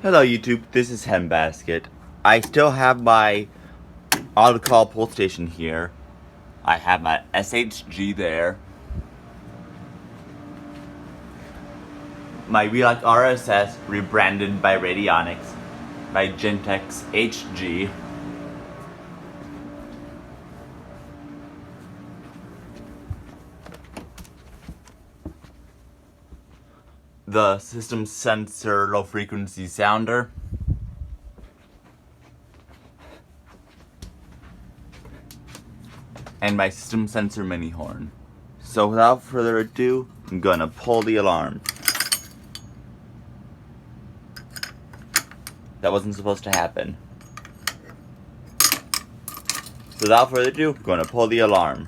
Hello YouTube, this is Hembasket. I still have my auto-call pull station here. I have my SHG there. My Relock RSS rebranded by Radionics. My Gentex HG. The system sensor low frequency sounder. And my system sensor mini horn. So without further ado, I'm gonna pull the alarm. That wasn't supposed to happen. So without further ado, I'm gonna pull the alarm.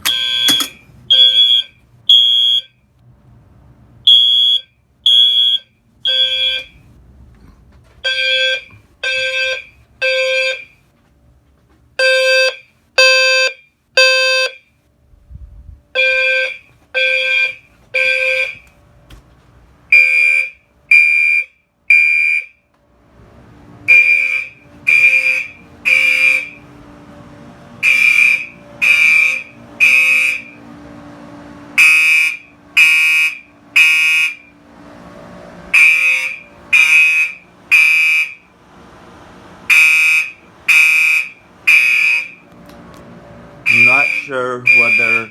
I'm not sure whether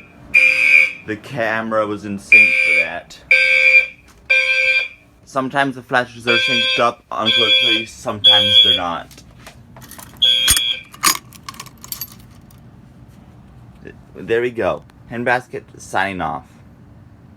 the camera was in sync for that. Sometimes the flashes are synced up on quickly, sometimes they're not. There we go. Handbasket signing off.